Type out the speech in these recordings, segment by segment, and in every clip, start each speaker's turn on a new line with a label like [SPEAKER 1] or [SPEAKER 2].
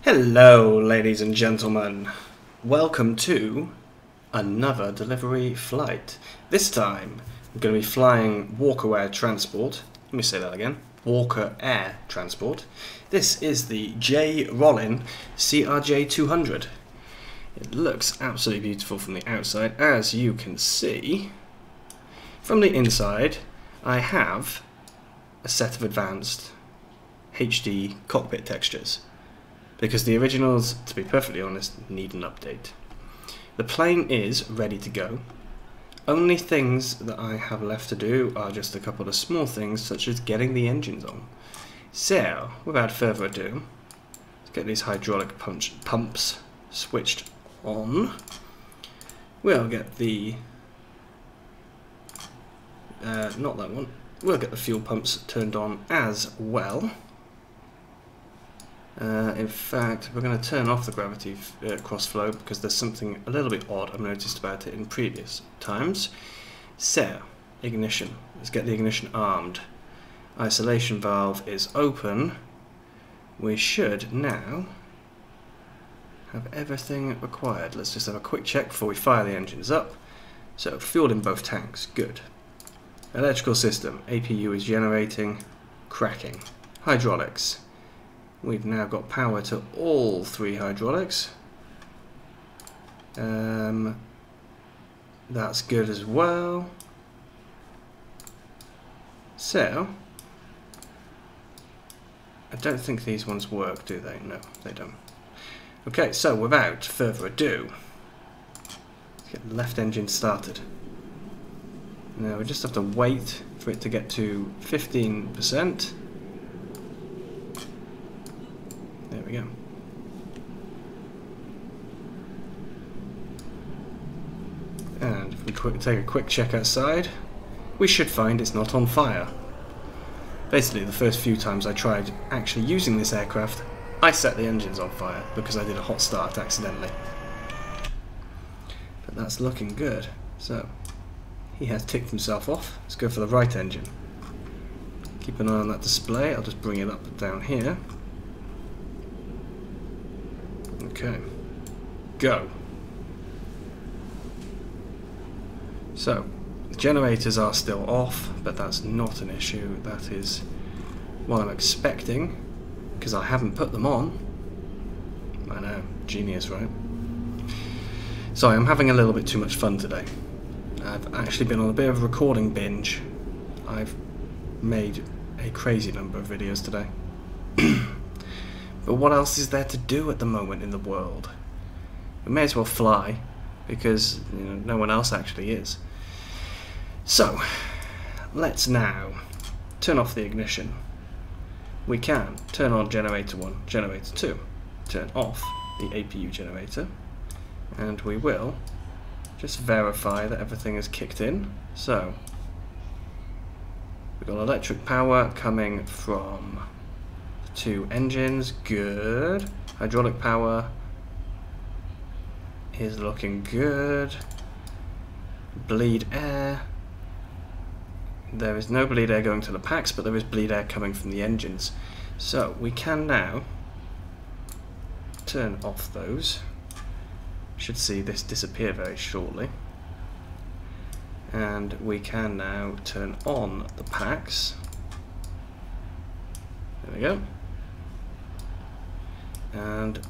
[SPEAKER 1] Hello, ladies and gentlemen. Welcome to another delivery flight. This time, I'm going to be flying Walker Air Transport. Let me say that again. Walker Air Transport. This is the JRollon CRJ200. It looks absolutely beautiful from the outside. As you can see, from the inside, I have a set of advanced HD cockpit textures, because the originals, to be perfectly honest, need an update. The plane is ready to go. Only things that I have left to do are just a couple of small things, such as getting the engines on. So, without further ado, let's get these hydraulic pumps switched on. We'll get the... not that one. We'll get the fuel pumps turned on as well. In fact, we're going to turn off the gravity cross-flow because there's something a little bit odd I've noticed about it in previous times. So, ignition. Let's get the ignition armed. Isolation valve is open. We should now have everything required. Let's just have a quick check before we fire the engines up. So, fuel in both tanks. Good. Electrical system. APU is generating. Cracking. Hydraulics. We've now got power to all three hydraulics. That's good as well. So, I don't think these ones work, do they? No, they don't. Okay, so without further ado, let's get the left engine started. Now we just have to wait for it to get to 15%. There we go. And if we take a quick check outside, we should find it's not on fire. Basically, the first few times I tried actually using this aircraft, I set the engines on fire because I did a hot start accidentally. But that's looking good. So, he has ticked himself off. Let's go for the right engine. Keep an eye on that display. I'll just bring it up down here. Okay, go. So, the generators are still off, but that's not an issue. That is what I'm expecting, because I haven't put them on. I know, genius, right? So I'm having a little bit too much fun today. I've actually been on a bit of a recording binge. I've made a crazy number of videos today. But what else is there to do at the moment in the world? We may as well fly, because no one else actually is. So, let's now turn off the ignition. We can turn on generator 1, generator 2, turn off the APU generator, and we will just verify that everything is kicked in. So, we've got electric power coming from two engines, good. Hydraulic power is looking good. Bleed air. There is no bleed air going to the packs, but there is bleed air coming from the engines. So we can now turn off those. Should see this disappear very shortly. And we can now turn on the packs. There we go. And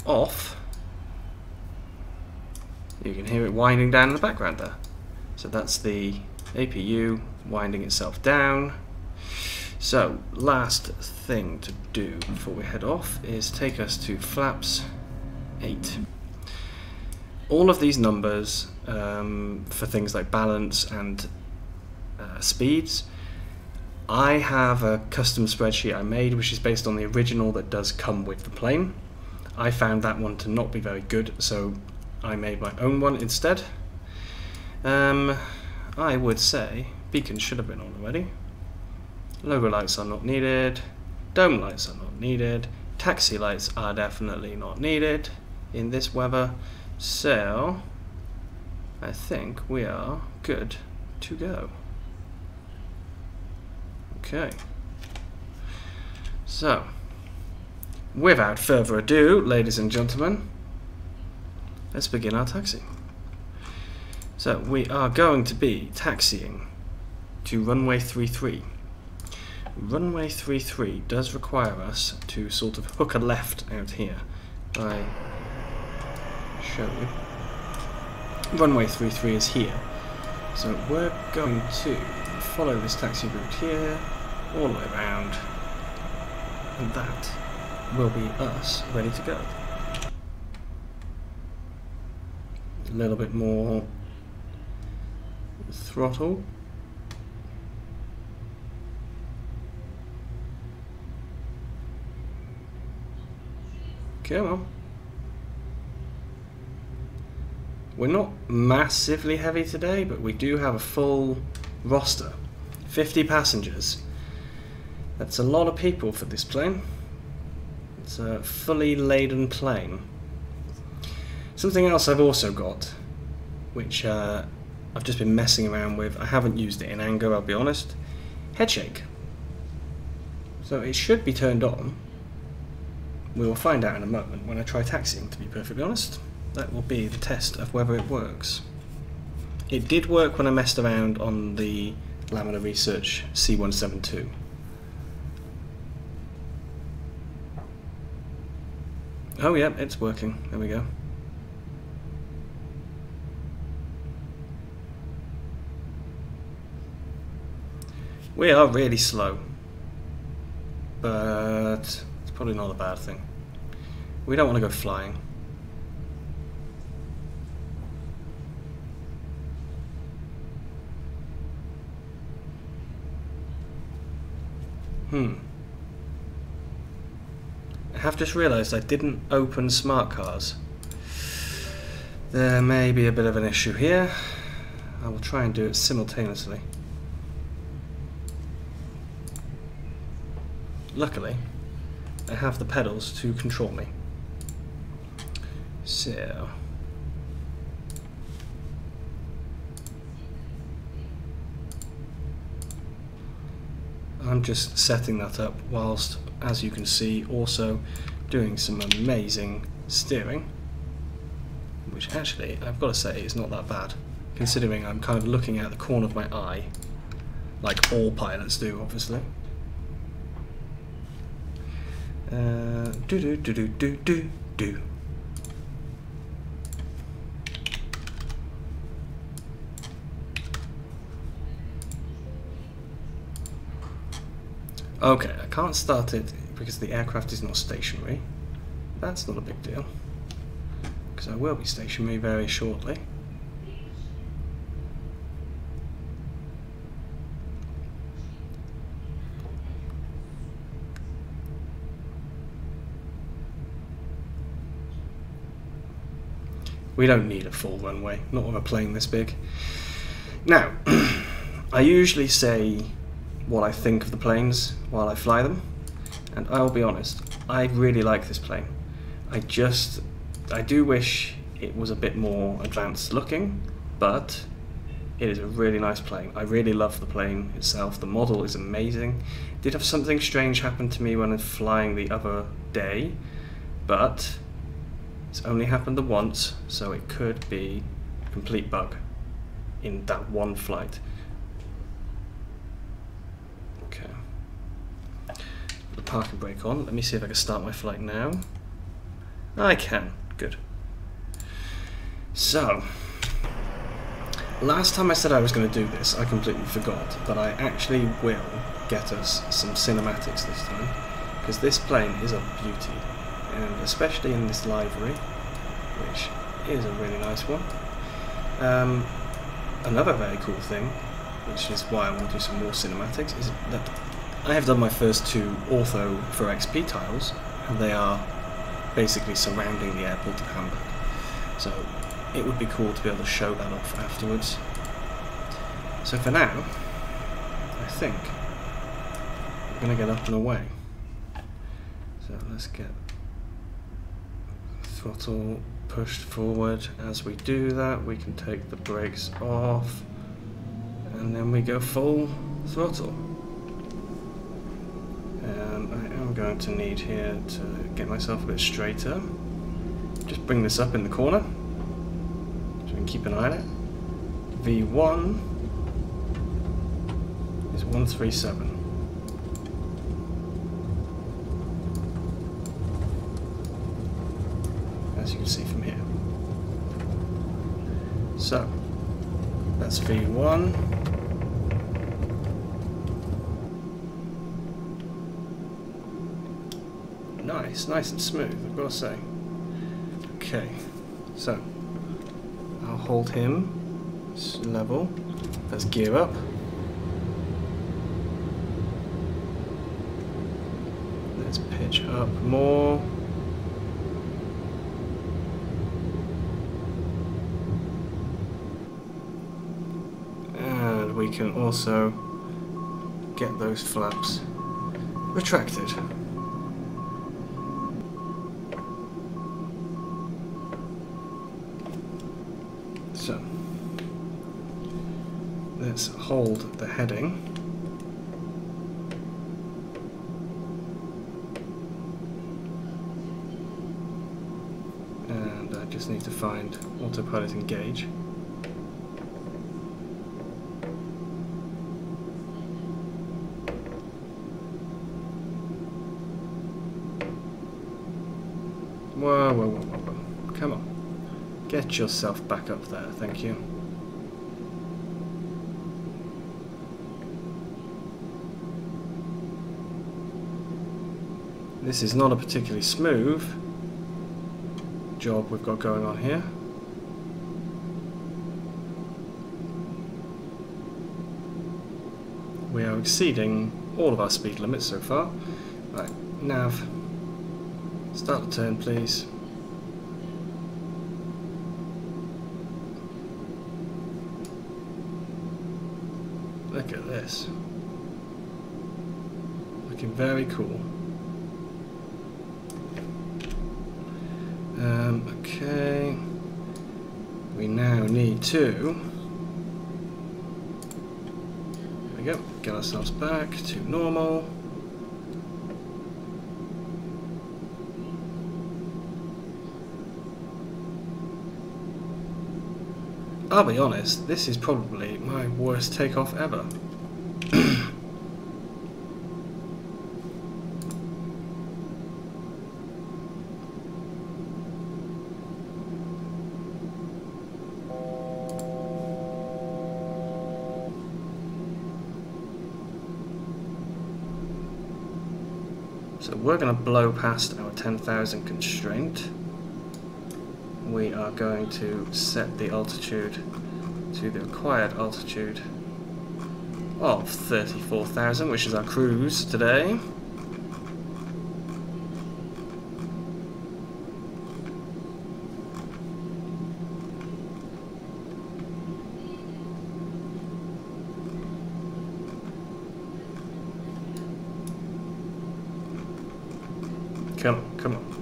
[SPEAKER 1] off. You can hear it winding down in the background there. So that's the APU winding itself down. So last thing to do before we head off is take us to flaps 8. All of these numbers for things like balance and speeds, I have a custom spreadsheet I made which is based on the original that does come with the plane. I found that one to not be very good, so I made my own one instead. I would say beacons should have been on already. Logo lights are not needed. Dome lights are not needed. Taxi lights are definitely not needed in this weather. So I think we are good to go. Okay. So without further ado, ladies and gentlemen, let's begin our taxi. So we are going to be taxiing to runway 33. Runway 33 does require us to sort of hook a left out here. I show you. Runway 33 is here. So we're going to follow this taxi route here, all the way around, and that will be us ready to go. A little bit more throttle. Come on. We're not massively heavy today, but we do have a full roster. 50 passengers. That's a lot of people for this plane. It's a fully laden plane. Something else I've also got, which I've just been messing around with. I haven't used it in anger, I'll be honest. Headshake. So it should be turned on. We will find out in a moment when I try taxiing, to be perfectly honest. That will be the test of whether it works. It did work when I messed around on the Laminar Research C172. Oh yeah, it's working. There we go. We are really slow, but it's probably not a bad thing. We don't want to go flying. I have just realised I didn't open smart cars. There may be a bit of an issue here. I will try and do it simultaneously. Luckily, I have the pedals to control me. So I'm just setting that up whilst, as you can see, also doing some amazing steering, which actually, I've got to say, is not that bad, considering I'm kind of looking out the corner of my eye, like all pilots do, obviously. Do. Okay, I can't start it because the aircraft is not stationary. That's not a big deal, because I will be stationary very shortly. We don't need a full runway, not with a plane this big. Now, I usually say what I think of the planes while I fly them, and I'll be honest, I really like this plane. I do wish it was a bit more advanced looking, but it is a really nice plane. I really love the plane itself. The model is amazing. Did have something strange happen to me when I was flying the other day, but it's only happened the once, so it could be a complete bug in that one flight. Okay. Put the parking brake on. Let me see if I can start my flight now. I can. Good. So, last time I said I was going to do this, I completely forgot, but I actually will get us some cinematics this time, because this plane is a beauty. And especially in this livery, which is a really nice one. Another very cool thing, which is why I want to do some more cinematics, is that I have done my first 2 ortho for XP tiles, and they are basically surrounding the airport of Hamburg. So it would be cool to be able to show that off afterwards. So for now, I think we're going to get up and away. So let's get throttle pushed forward. As we do that, we can take the brakes off, and then we go full throttle. And I am I'm going to need here to get myself a bit straighter. Just bring this up in the corner so we can keep an eye on it. V1 is 137. As you can see from here. So that's V1. Nice and smooth, I've got to say. Okay, so I'll hold him level. Let's gear up. Let's pitch up more. And we can also get those flaps retracted. So, let's hold the heading. And I just need to find autopilot engage. Whoa. Come on. Get yourself back up there, thank you. This is not a particularly smooth job we've got going on here. We are exceeding all of our speed limits so far. Right, nav, start the turn please. Look at this. Looking very cool. Okay. We now need to... There we go. Get ourselves back to normal. I'll be honest, this is probably my worst takeoff ever. So we're going to blow past our 10,000 constraint. We are going to set the altitude to the required altitude of 34,000, which is our cruise today.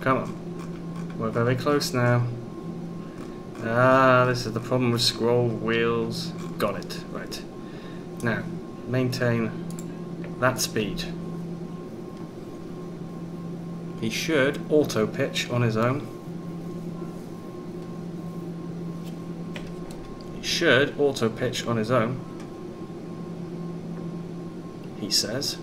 [SPEAKER 1] Come on. We're very close now. Ah, this is the problem with scroll wheels. Got it. Right. Now, maintain that speed. He should auto pitch on his own. He should auto pitch on his own. He says.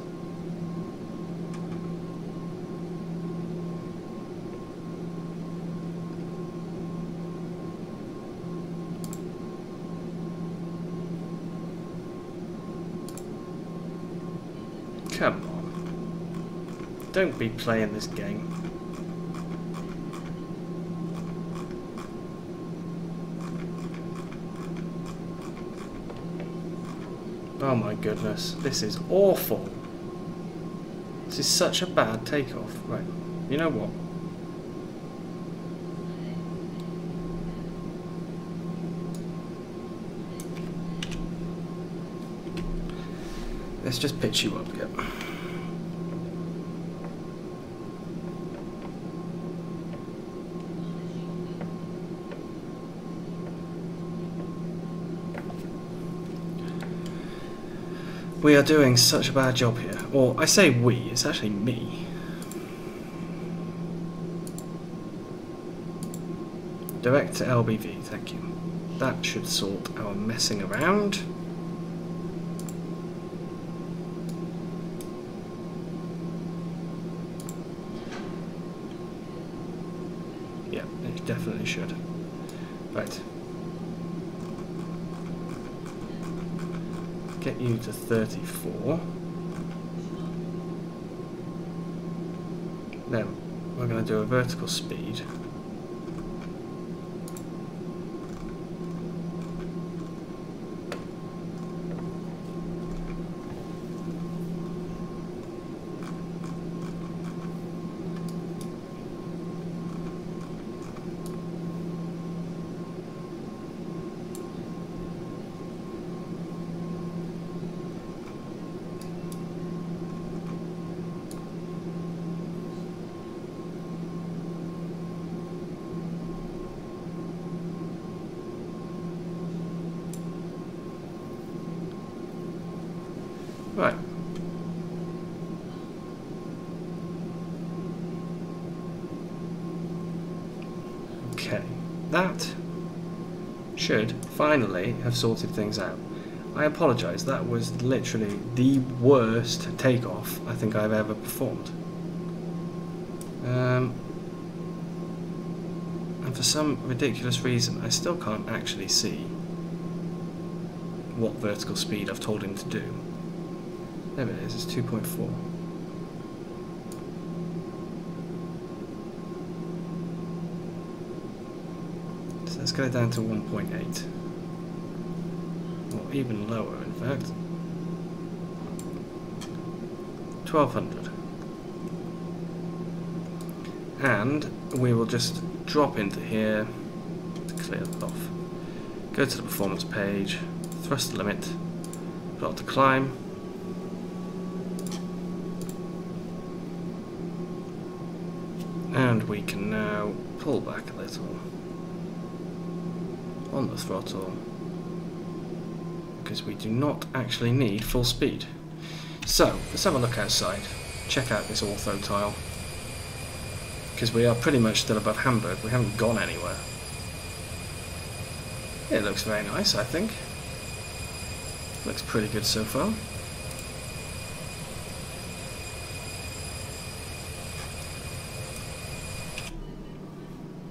[SPEAKER 1] Come on. Don't be playing this game. Oh my goodness, this is awful. This is such a bad takeoff. Right, you know what? Let's just pitch you up, yep. We are doing such a bad job here. Or, I say we, it's actually me. Direct to LBV, thank you. That should sort our messing around. Yeah, it definitely should. Right. Get you to 34. Then we're going to do a vertical speed. Right. Okay, that should finally have sorted things out. I apologise, that was literally the worst takeoff I think I've ever performed. And for some ridiculous reason I still can't actually see what vertical speed I've told him to do. There it is, it's 2.4. So let's go down to 1.8. Or even lower, in fact. 1200. And we will just drop into here to clear that off. Go to the performance page, thrust limit, plot to climb. And we can now pull back a little on the throttle because we do not actually need full speed. So let's have a look outside, check out this ortho tile, because we are pretty much still above Hamburg, we haven't gone anywhere. It looks very nice, I think. Looks pretty good so far.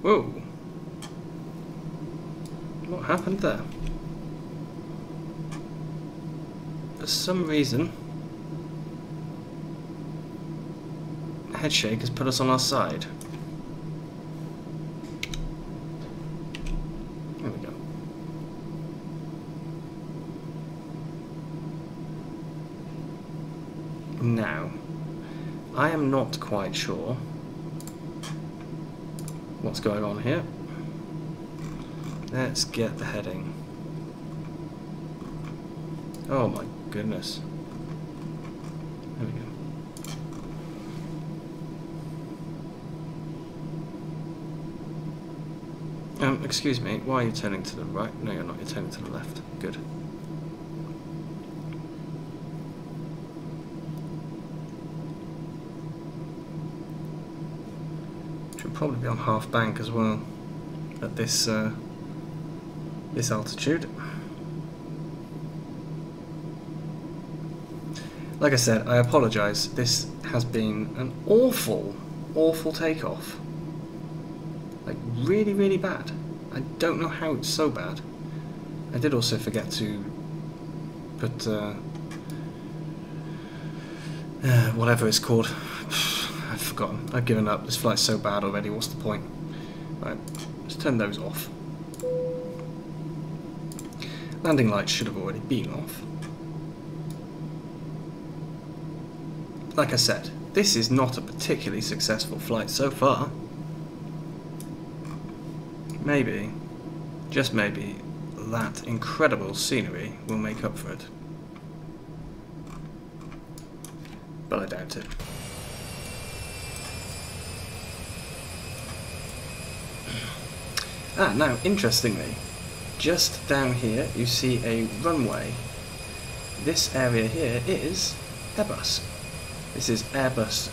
[SPEAKER 1] Whoa! What happened there? For some reason, Headshake has put us on our side. There we go. Now, I am not quite sure what's going on here. Let's get the heading. Oh my goodness. There we go. Excuse me, why are you turning to the right? No, you're not, you're turning to the left. Good. Should probably be on half bank as well at this this altitude. Like I said, I apologise. This has been an awful takeoff. Like really, really bad. I don't know how it's so bad. I did also forget to put whatever it's called. I've forgotten. I've given up. This flight's so bad already. What's the point? Right, let's turn those off. Landing lights should have already been off. Like I said, this is not a particularly successful flight so far. Maybe, just maybe, that incredible scenery will make up for it. But I doubt it. Ah, now, interestingly, just down here you see a runway. This area here is Airbus. This is Airbus,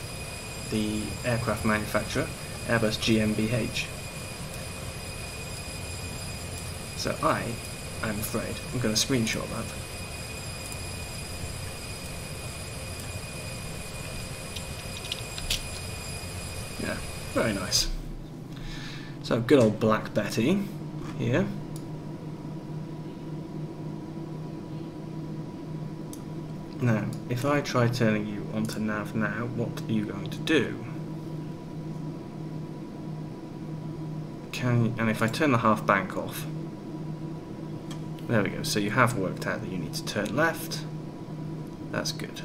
[SPEAKER 1] the aircraft manufacturer, Airbus GmbH. So I'm afraid I'm going to screenshot that. Yeah, very nice. So good old Black Betty here. Now, if I try turning you onto nav now, what are you going to do? And if I turn the half bank off, there we go, so you have worked out that you need to turn left. That's good.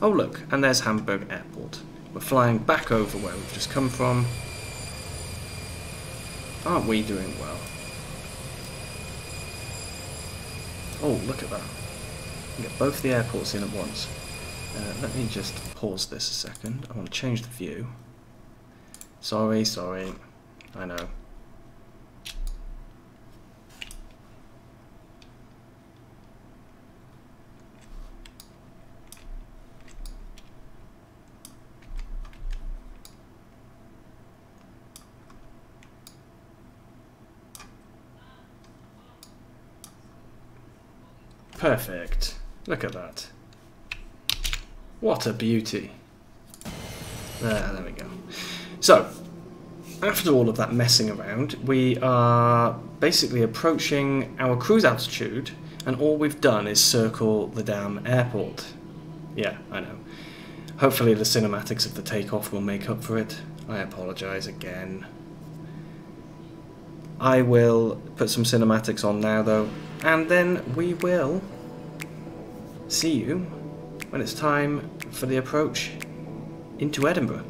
[SPEAKER 1] Oh look, and there's Hamburg Airport. We're flying back over where we've just come from. Aren't we doing well? Oh, look at that. We get both the airports in at once. Let me just pause this a second. I want to change the view. Sorry, I know. Perfect. Look at that. What a beauty. There we go. So, after all of that messing around, we are basically approaching our cruise altitude, and all we've done is circle the damn airport. Yeah, I know. Hopefully the cinematics of the takeoff will make up for it. I apologise again. I will put some cinematics on now though, and then we will see you when it's time for the approach into Edinburgh.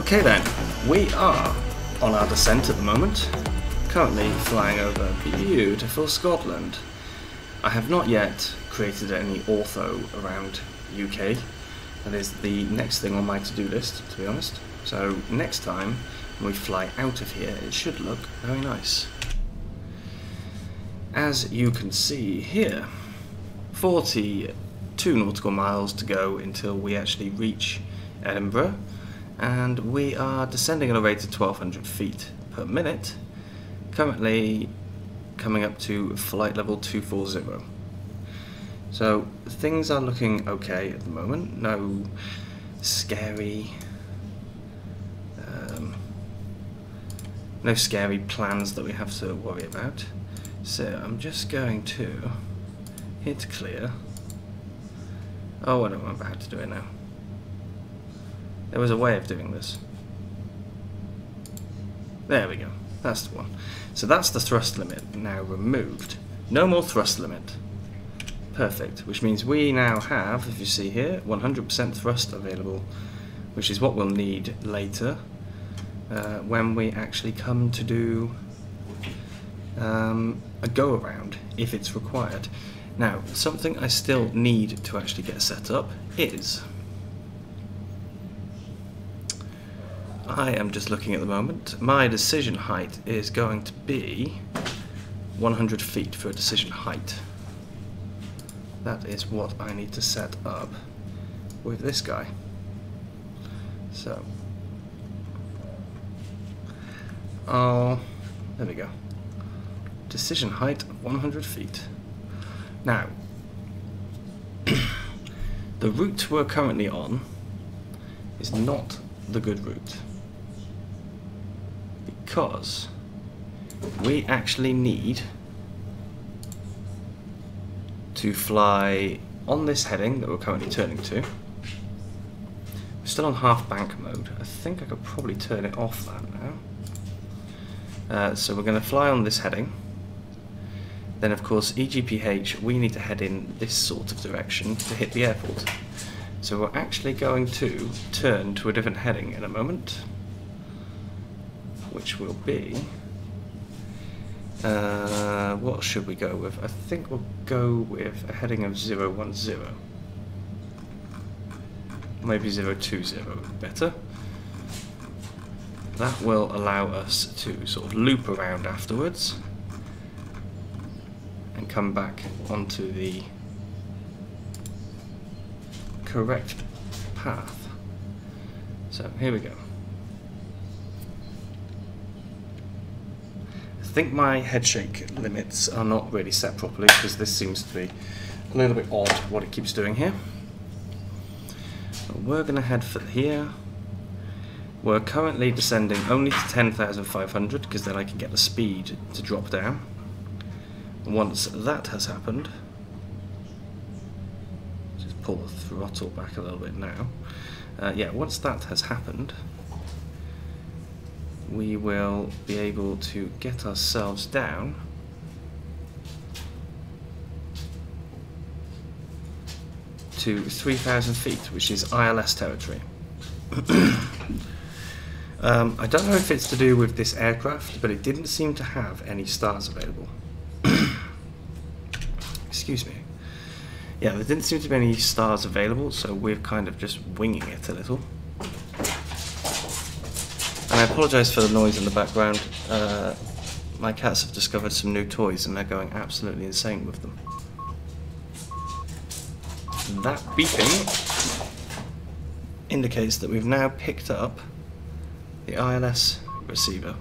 [SPEAKER 1] Okay then, we are on our descent at the moment, currently flying over beautiful Scotland. I have not yet created any ortho around UK. That is the next thing on my to-do list, to be honest. So next time when we fly out of here, it should look very nice. As you can see here, 42 nautical miles to go until we actually reach Edinburgh, and we are descending at a rate of 1200 feet per minute, currently coming up to flight level 240. So things are looking okay at the moment. No scary plans that we have to worry about. So I'm just going to hit clear. Oh, I don't remember how to do it now. There was a way of doing this. There we go. That's the one. So that's the thrust limit now removed. No more thrust limit. Perfect. Which means we now have, if you see here, 100% thrust available, which is what we'll need later when we actually come to do a go-around, if it's required. Now, something I still need to actually get set up is... I am just looking at the moment. My decision height is going to be 100 feet for a decision height. That is what I need to set up with this guy. So, there we go. Decision height of 100 feet. Now, the route we're currently on is not the good route, because we actually need to fly on this heading that we're currently turning to. We're still on half bank mode. I think I could probably turn it off that now. So we're going to fly on this heading. Then of course EGPH, we need to head in this sort of direction to hit the airport. So we're actually going to turn to a different heading in a moment, which will be... what should we go with? I think we'll go with a heading of 010. Maybe 020 would be better. That will allow us to sort of loop around afterwards and come back onto the correct path. So here we go. I think my head shake limits are not really set properly, because this seems to be a little bit odd what it keeps doing here. But we're going to head for here. We're currently descending only to 10,500, because then I can get the speed to drop down. Once that has happened, just pull the throttle back a little bit now. Yeah, once that has happened, we will be able to get ourselves down to 3,000 feet, which is ILS territory. I don't know if it's to do with this aircraft, but it didn't seem to have any stars available. Excuse me. Yeah, there didn't seem to be any stars available, so we're kind of just winging it a little. And I apologise for the noise in the background. My cats have discovered some new toys and they're going absolutely insane with them. That beeping indicates that we've now picked up the ILS receiver.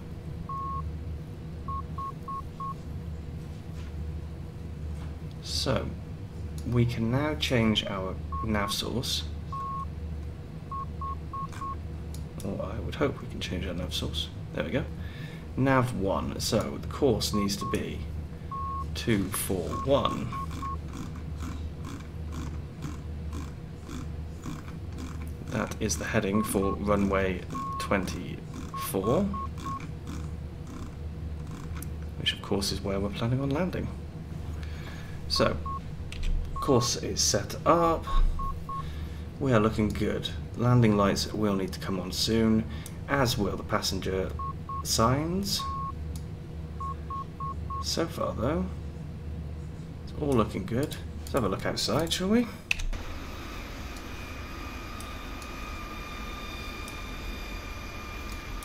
[SPEAKER 1] So, we can now change our nav source. Or I would hope we can change our nav source. There we go. Nav 1. So the course needs to be 241. That is the heading for runway 24, which of course is where we're planning on landing. So, course is set up. We are looking good. landing lights will need to come on soon, as will the passenger signs. So far though, it's all looking good. Let's have a look outside, shall we?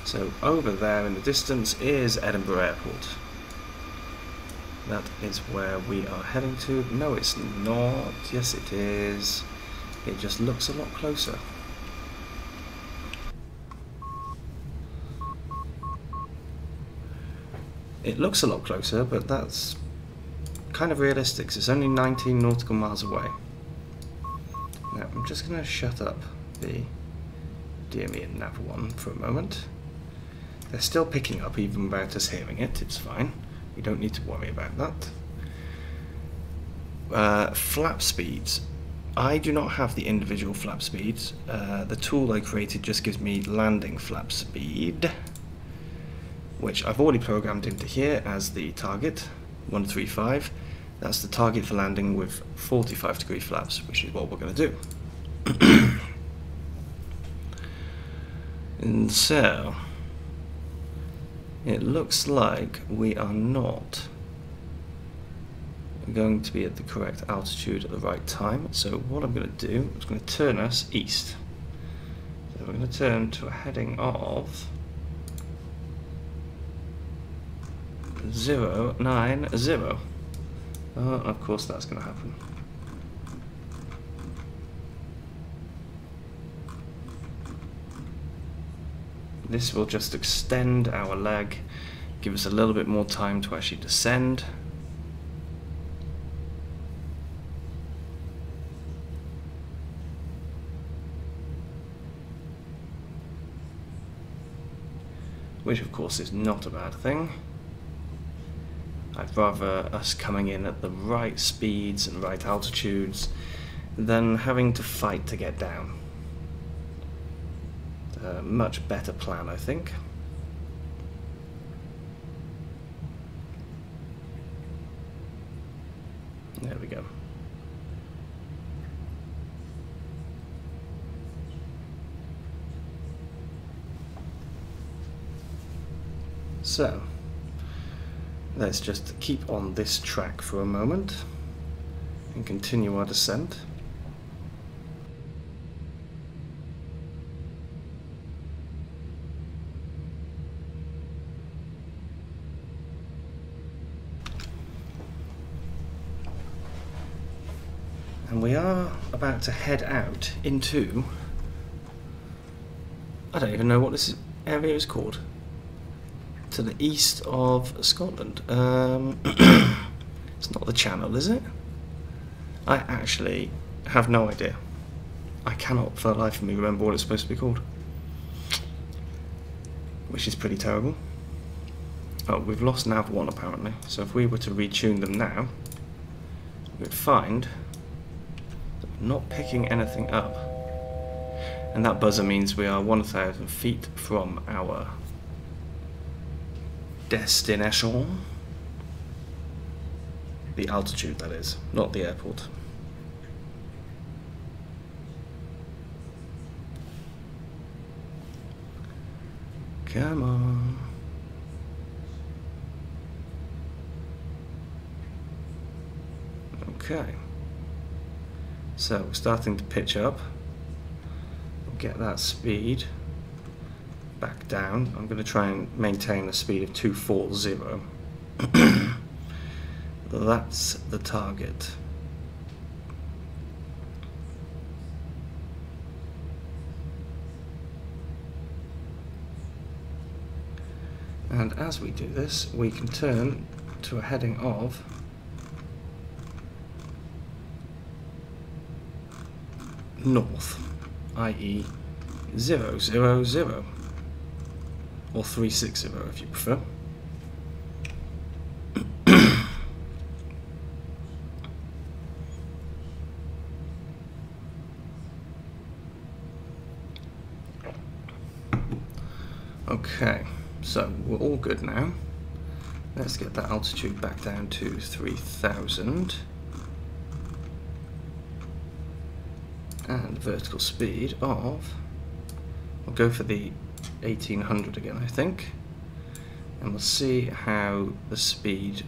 [SPEAKER 1] So over there in the distance is Edinburgh Airport. That is where we are heading to. No, it's not. Yes, it is. It just looks a lot closer. It looks a lot closer, but that's kind of realistic. It's only 19 nautical miles away. Now, I'm just going to shut up the DME and Nav1 for a moment. They're still picking up even without us hearing it. It's fine. We don't need to worry about that. Flap speeds. I do not have the individual flap speeds. The tool I created just gives me landing flap speed, which I've already programmed into here as the target, 135. That's the target for landing with 45-degree flaps, which is what we're going to do. And so, it looks like we are not going to be at the correct altitude at the right time. So what I'm going to do is going to turn us east. So we're going to turn to a heading of 090. Of course that's going to happen. This will just extend our leg, give us a little bit more time to actually descend. Which of course is not a bad thing. I'd rather us coming in at the right speeds and right altitudes than having to fight to get down. A much better plan, I think. There we go. So, let's just keep on this track for a moment and continue our descent. And we are about to head out into, I don't even know what this area is called, to the east of Scotland. It's not the Channel, is it? I actually have no idea. I cannot for the life of me remember what it's supposed to be called, which is pretty terrible. Oh, we've lost Nav1 apparently, so if we were to retune them now, we'd find not picking anything up, and that buzzer means we are 1,000 feet from our destination. The altitude, that is, not the airport. Come on. Okay. So we're starting to pitch up. We'll get that speed back down. I'm going to try and maintain a speed of 240. That's the target. And as we do this, we can turn to a heading of north, i.e. 000, or 360 if you prefer. Okay, so we're all good now. Let's get that altitude back down to 3,000. And vertical speed of We'll go for the 1800 again, I think, and we'll see how the speed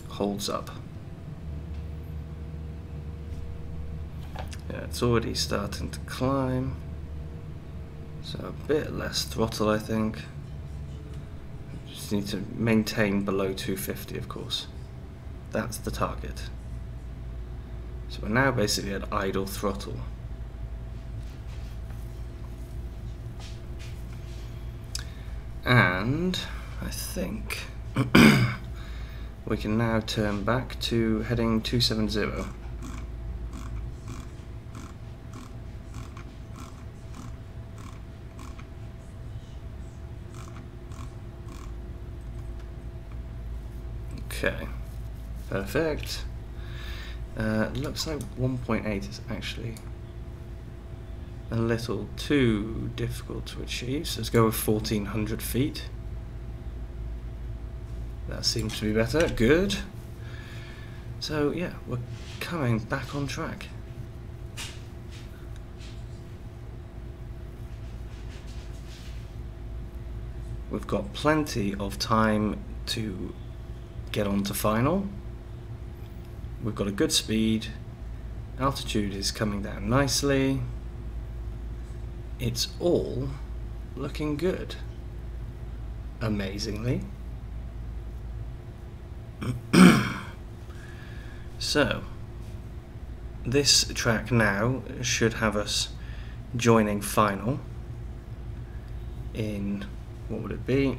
[SPEAKER 1] holds up. Yeah, it's already starting to climb, so a bit less throttle, I think. Just need to maintain below 250, of course. That's the target. So we're now basically at idle throttle. And I think we can now turn back to heading 270. Okay, perfect. Looks like 1.8 is actually a little too difficult to achieve, so let's go with 1400 feet. That seems to be better, good. So yeah, we're coming back on track. We've got plenty of time to get on to final. We've got a good speed, altitude is coming down nicely. It's all looking good, amazingly. So, this track now should have us joining final in, what would it be?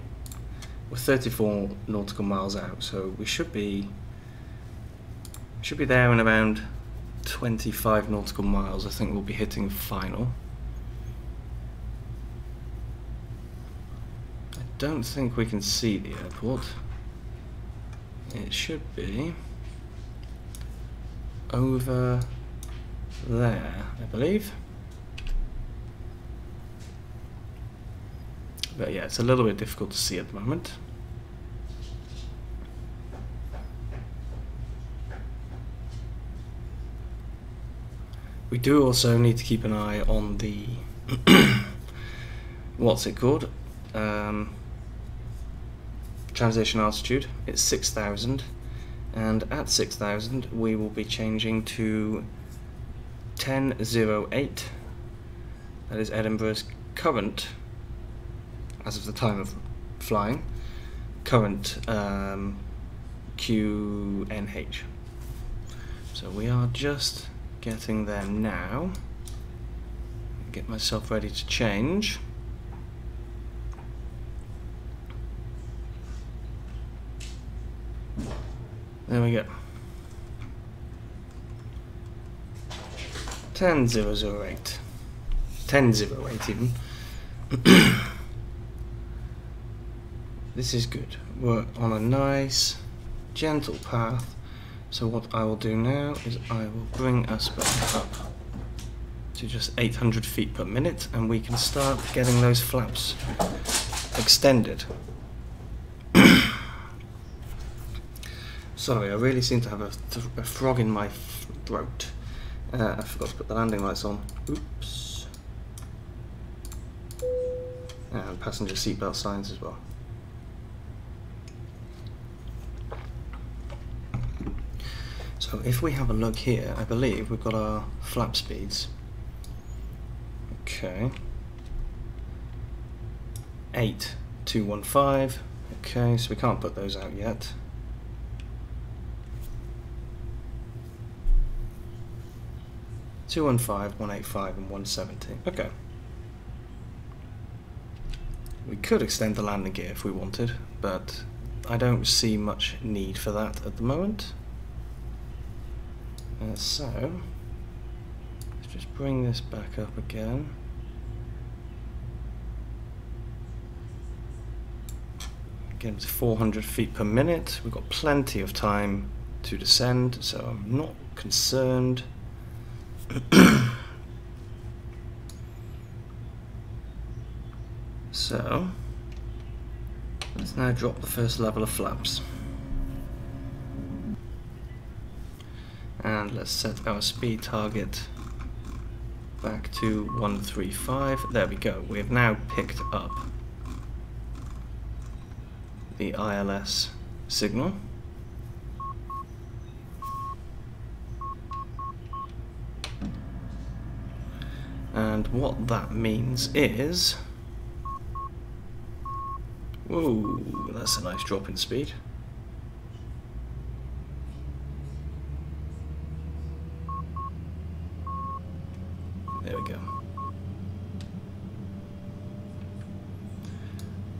[SPEAKER 1] We're 34 nautical miles out, so we should be there in around 25 nautical miles. I think we'll be hitting final. I don't think we can see the airport. It should be over there, I believe. But yeah, it's a little bit difficult to see at the moment. We do also need to keep an eye on the what's it called? Transition altitude. It's 6,000, and at 6,000 we will be changing to 1008. That is Edinburgh's current, as of the time of flying, current QNH. So we are just getting there now. Get myself ready to change. There we go. 10008. 1008 even. This is good. We're on a nice, gentle path. So what I will do now is I will bring us back up to just 800 feet per minute, and we can start getting those flaps extended. Sorry, I really seem to have a frog in my throat. I forgot to put the landing lights on. Oops. And passenger seatbelt signs as well. So if we have a look here, I believe we've got our flap speeds. Okay. 8215. Okay, so we can't put those out yet. 215, 185 and 170. Okay. We could extend the landing gear if we wanted, but I don't see much need for that at the moment. So, let's just bring this back up again. Get to 400 feet per minute. We've got plenty of time to descend, so I'm not concerned. So, let's now drop the first level of flaps. And let's set our speed target back to 135. There we go. We have now picked up the ILS signal. And what that means is... Whoa, that's a nice drop in speed. There we go.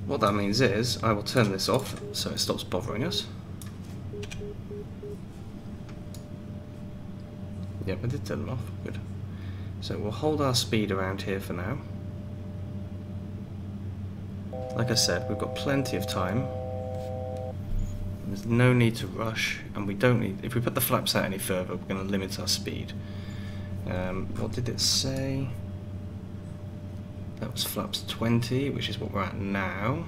[SPEAKER 1] What that means is, I will turn this off so it stops bothering us. Yep, I did turn them off, good. So we'll hold our speed around here for now. Like I said, we've got plenty of time. There's no need to rush, and we don't need... If we put the flaps out any further, we're going to limit our speed. What did it say? That was flaps 20, which is what we're at now.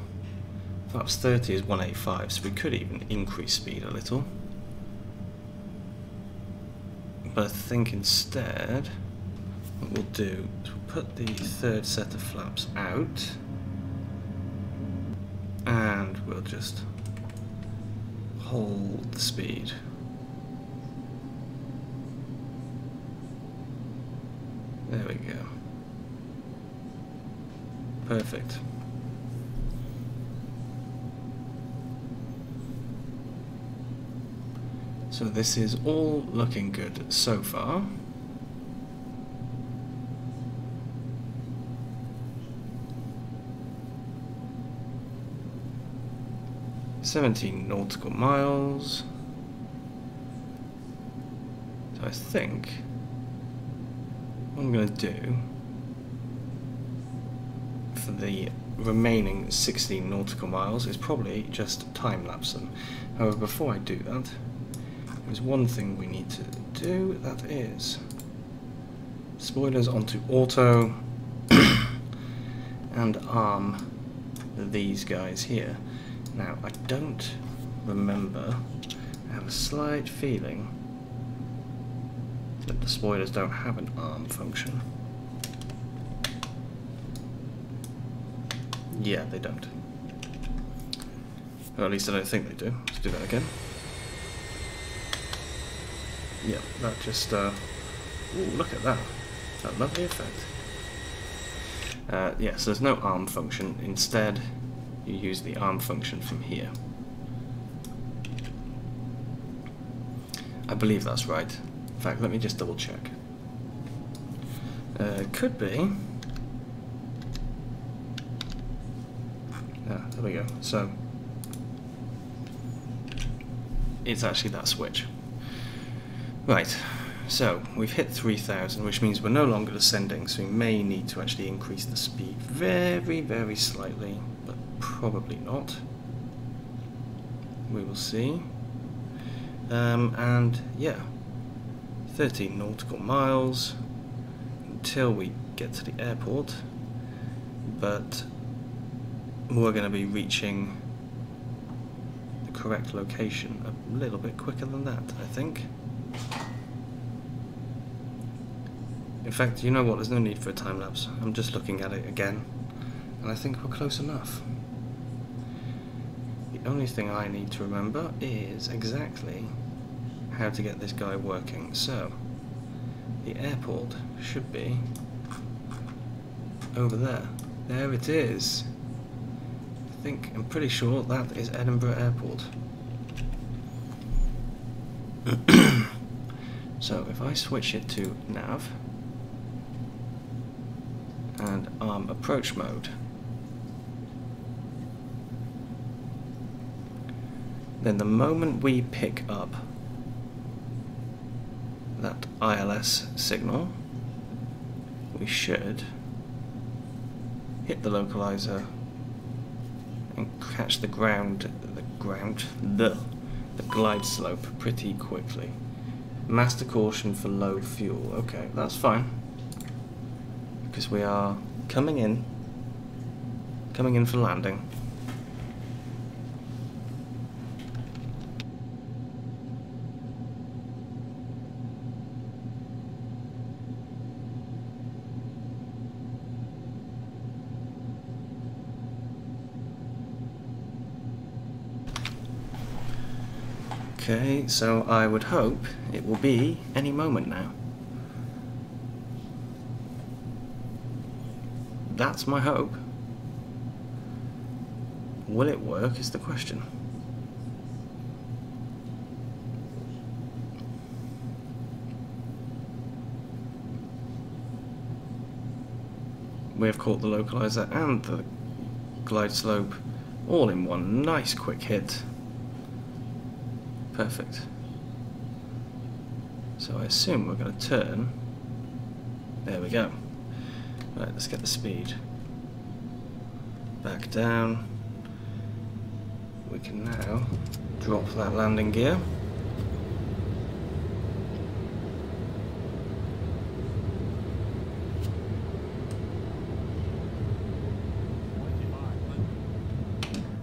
[SPEAKER 1] Flaps 30 is 185, so we could even increase speed a little. But I think instead, what we'll do is we'll put the third set of flaps out, and we'll just hold the speed. There we go. Perfect. So this is all looking good so far. $17 nautical miles. So I think what I'm going to do for the remaining 16 nautical miles is probably just time-lapse them. However, before I do that, there's one thing we need to do, that is spoilers onto auto and arm these guys here. Now, I don't remember, I have a slight feeling that the spoilers don't have an arm function. Yeah, they don't. Or at least I don't think they do. Let's do that again. Yeah, that just, ooh, look at that. That lovely effect. Yeah, so there's no arm function. Instead, you use the arm function from here. I believe that's right. In fact, let me just double check. Could be. Ah, there we go. So, it's actually that switch. Right, so we've hit 3,000, which means we're no longer descending, so we may need to actually increase the speed very, very slightly, but probably not. We will see. And yeah, 13 nautical miles until we get to the airport, but we're going to be reaching the correct location a little bit quicker than that, I think. In fact, you know what, there's no need for a time-lapse. I'm just looking at it again, and I think we're close enough. The only thing I need to remember is exactly how to get this guy working. So, the airport should be over there. There it is. I'm pretty sure that is Edinburgh Airport. So if I switch it to nav and arm approach mode, then the moment we pick up that ILS signal, we should hit the localizer and catch the glide slope pretty quickly. Master caution for low fuel. Okay, that's fine, because we are coming in for landing. Okay, so I would hope it will be any moment now. That's my hope. Will it work is the question. We have caught the localizer and the glide slope all in one nice quick hit. Perfect. So I assume we're going to turn. There we go. Right, let's get the speed back down. We can now drop that landing gear.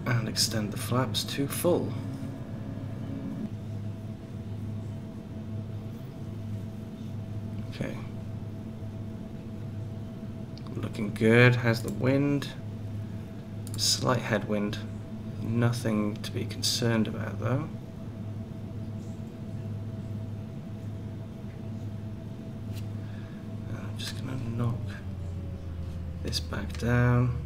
[SPEAKER 1] And extend the flaps to full. Okay. Looking good. How's the wind? Slight headwind. Nothing to be concerned about though. I'm just going to knock this back down.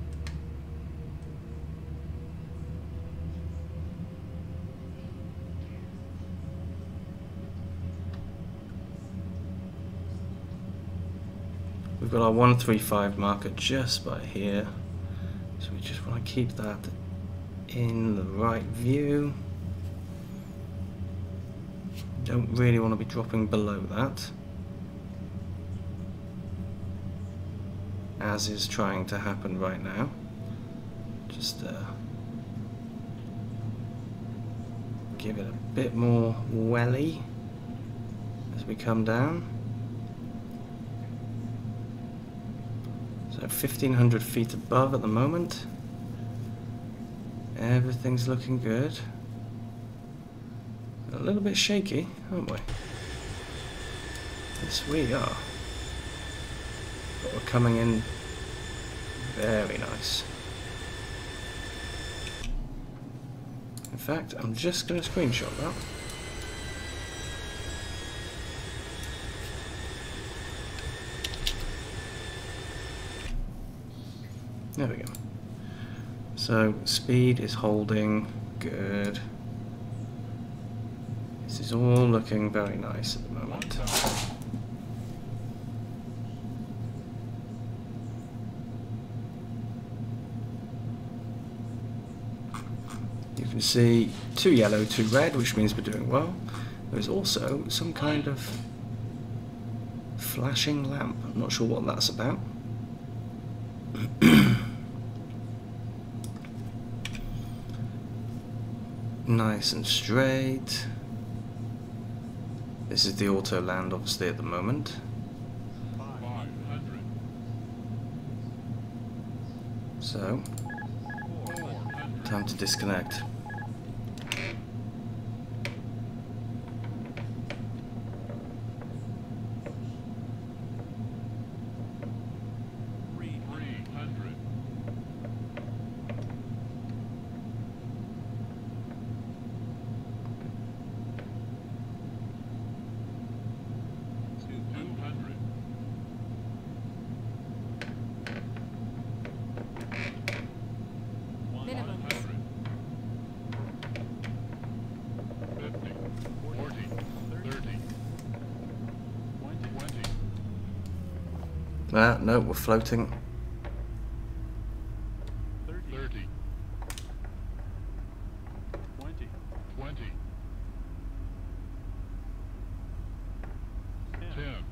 [SPEAKER 1] We've got our 135 marker just by here, so we just want to keep that in the right view. Don't really want to be dropping below that, as is trying to happen right now. Just give it a bit more welly as we come down. So 1500 feet above at the moment. Everything's looking good. A little bit shaky, aren't we? Yes, we are. But we're coming in very nice. In fact, I'm just going to screenshot that. There we go. So speed is holding good. This is all looking very nice at the moment. You can see 2 yellow, 2 red, which means we're doing well. There's also some kind of flashing lamp. I'm not sure what that's about. Nice and straight. This is the auto land obviously at the moment.
[SPEAKER 2] 500.
[SPEAKER 1] So, time to disconnect. No, we're floating.
[SPEAKER 2] 30. 20. 10.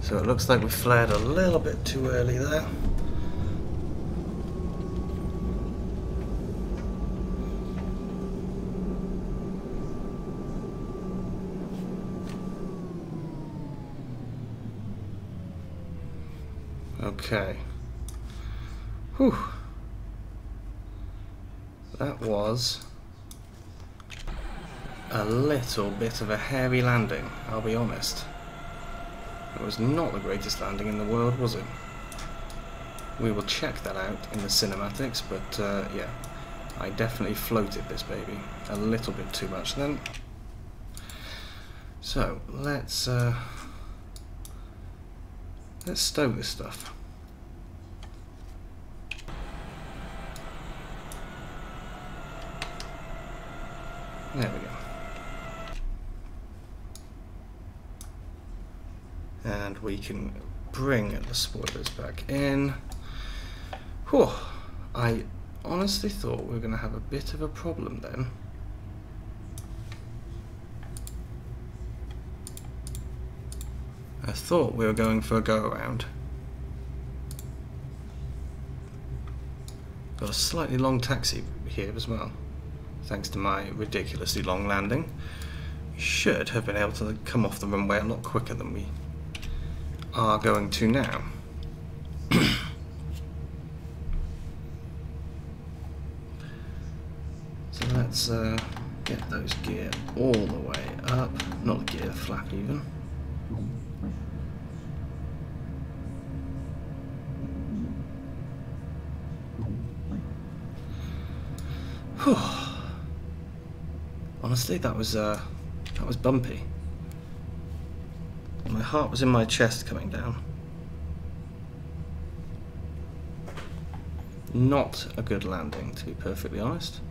[SPEAKER 1] So it looks like we flared a little bit too early there. Okay. Whew. That was a little bit of a hairy landing, I'll be honest. It was not the greatest landing in the world, was it? We will check that out in the cinematics, but yeah, I definitely floated this baby a little bit too much then. So let's stow this stuff. There we go. And we can bring the spoilers back in. Whew. I honestly thought we were going to have a bit of a problem then. I thought we were going for a go-around. Got a slightly long taxi here as well, thanks to my ridiculously long landing. We should have been able to come off the runway a lot quicker than we are going to now. So let's get those gear all the way up. Not the gear, the flap even. Whew. Honestly, that was bumpy. My heart was in my chest coming down. Not a good landing, to be perfectly honest.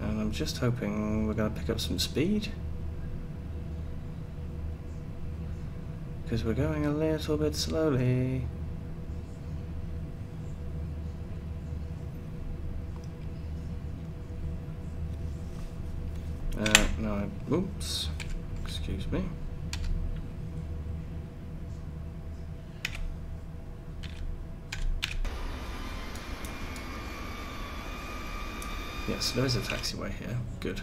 [SPEAKER 1] And I'm just hoping we're going to pick up some speed, because we're going a little bit slowly. No, oops, excuse me. Yes, there is a taxiway here. Good.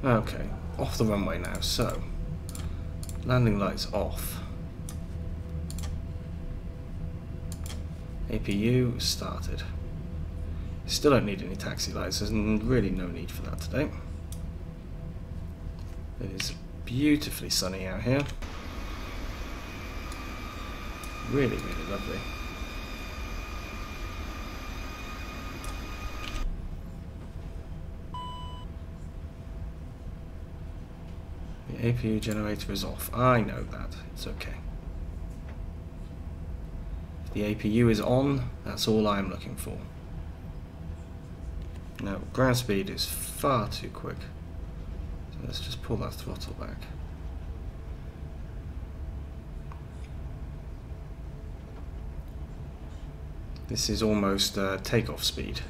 [SPEAKER 1] Okay, off the runway now, so landing lights off. APU started. Still don't need any taxi lights, there's really no need for that today. It is beautifully sunny out here. Really, really lovely. The APU generator is off. I know that. It's okay. If the APU is on, that's all I'm looking for. Now, ground speed is far too quick. So let's just pull that throttle back. This is almost takeoff speed.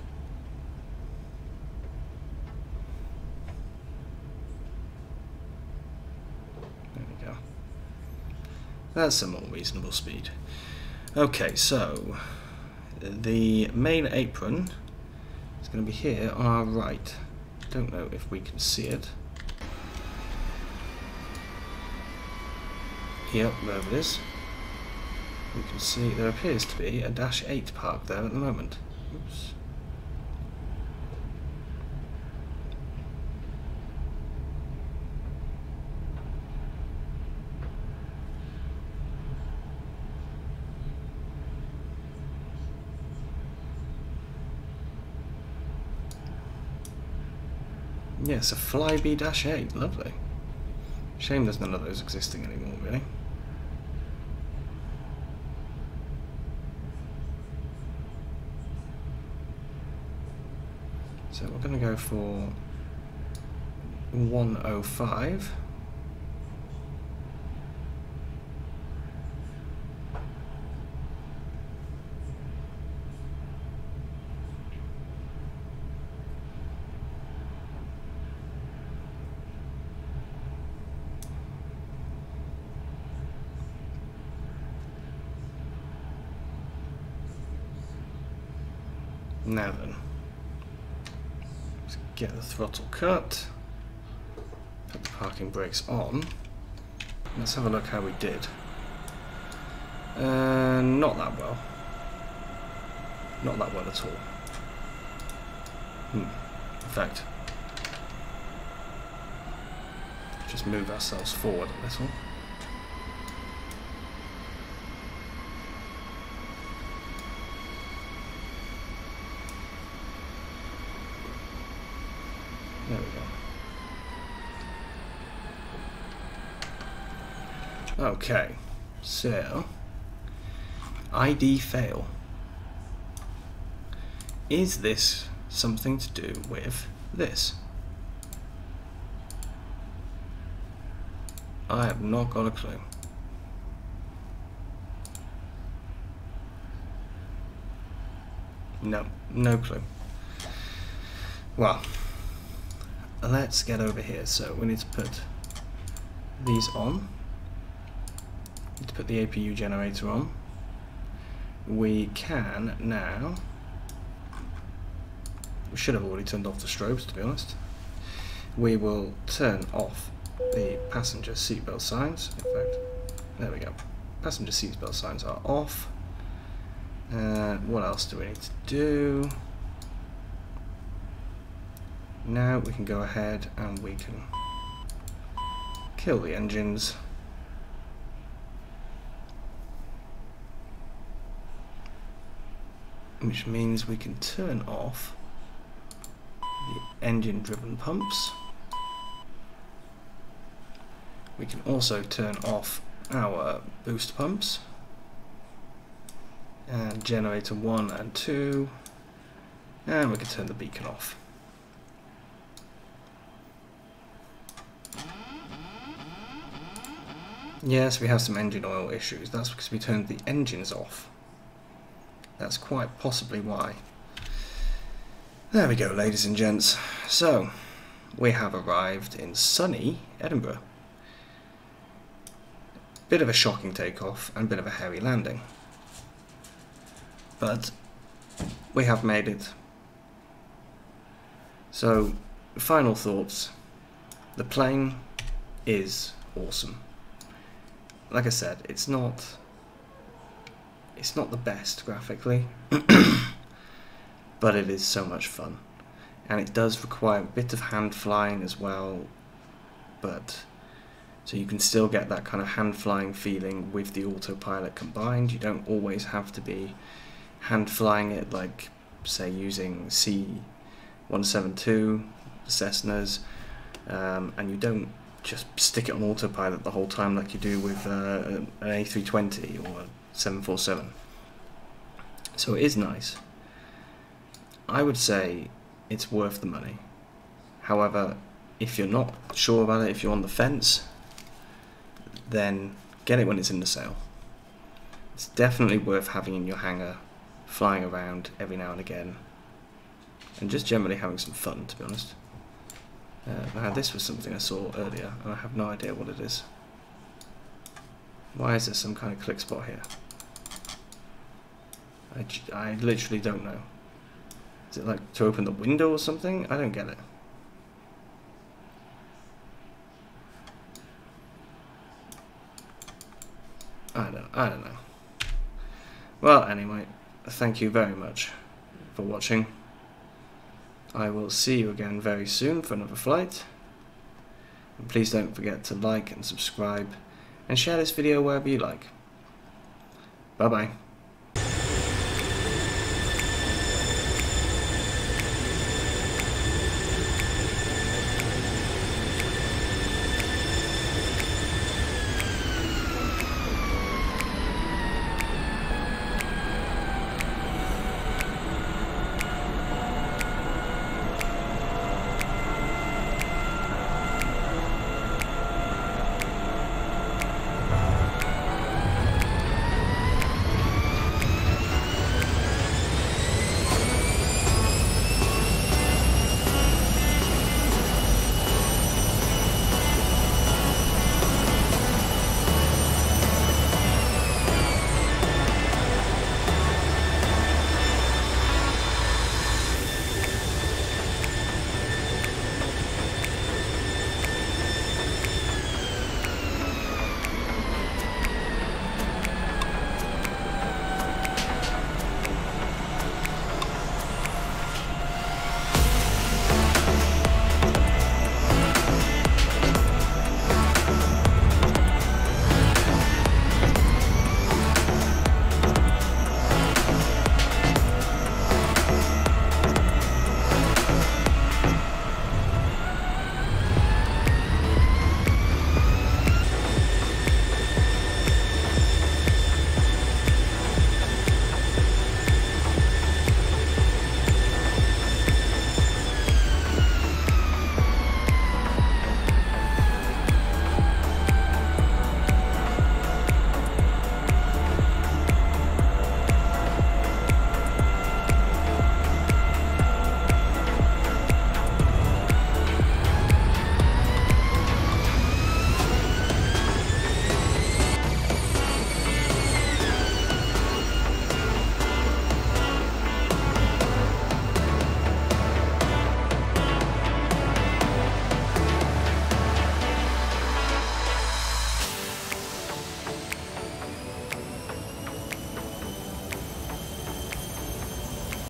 [SPEAKER 1] That's a more reasonable speed. Okay, so the main apron is going to be here on our right. Don't know if we can see it. Yep, there it is. We can see there appears to be a Dash 8 parked there at the moment. Oops. Yes, a Flybe Dash 8, lovely. Shame there's none of those existing anymore, really. So we're going to go for 105. Now then, let's get the throttle cut, put the parking brakes on. Let's have a look how we did. Not that well. Not that well at all. In fact, just move ourselves forward a little. There we go. Okay, so ID fail. Is this something to do with this? I have not got a clue. No, no clue. Well, let's get over here. So we need to put these on. We need to put the APU generator on. We can now. We should have already turned off the strobes, to be honest. We will turn off the passenger seatbelt signs. In fact, there we go. Passenger seatbelt signs are off. What else do we need to do? Now we can go ahead and we can kill the engines. Which means we can turn off the engine-driven pumps. We can also turn off our boost pumps and generator 1 and 2, and we can turn the beacon off. Yes, we have some engine oil issues. That's because we turned the engines off. That's quite possibly why. There we go, ladies and gents. So, we have arrived in sunny Edinburgh. Bit of a shocking takeoff and bit of a hairy landing. But we have made it. So, final thoughts. The plane is awesome. Like I said, it's not the best graphically, but it is so much fun, and it does require a bit of hand flying as well, but so you can still get that kind of hand flying feeling with the autopilot combined. You don't always have to be hand flying it like, say, using C-172 Cessnas, and you don't just stick it on autopilot the whole time like you do with an A320 or a 747. So it is nice. I would say it's worth the money. However, if you're not sure about it, if you're on the fence, then get it when it's in the sale. It's definitely worth having in your hangar, flying around every now and again, and just generally having some fun, to be honest. Now this was something I saw earlier, and I have no idea what it is. Why is there some kind of click spot here? I literally don't know. Is it like to open the window or something? I don't get it. I don't know. Well, anyway, thank you very much for watching. I will see you again very soon for another flight. And please don't forget to like and subscribe and share this video wherever you like. Bye bye.